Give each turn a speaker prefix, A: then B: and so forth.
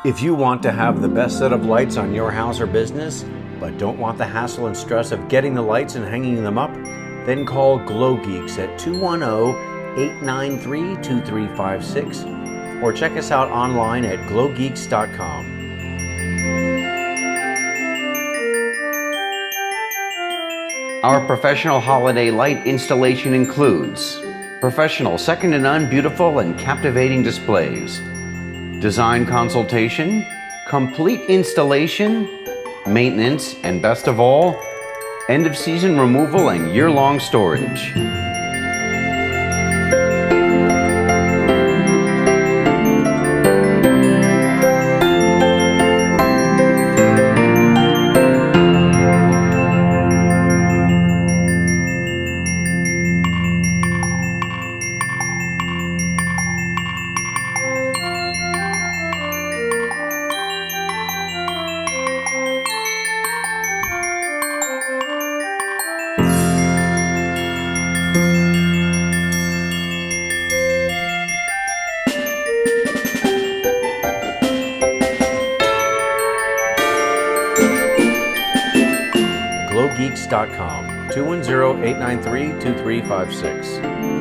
A: If you want to have the best set of lights on your house or business, but don't want the hassle and stress of getting the lights and hanging them up, then call Glo Geeks at 210-893-2356 or check us out online at glass-geeks.com.
B: Our professional holiday light installation includes professional second-to-none beautiful and captivating displays, design consultation, complete installation, maintenance, and best of all, end-of-season removal and year-long storage.
A: GloGeeks.com, 210-893-2356.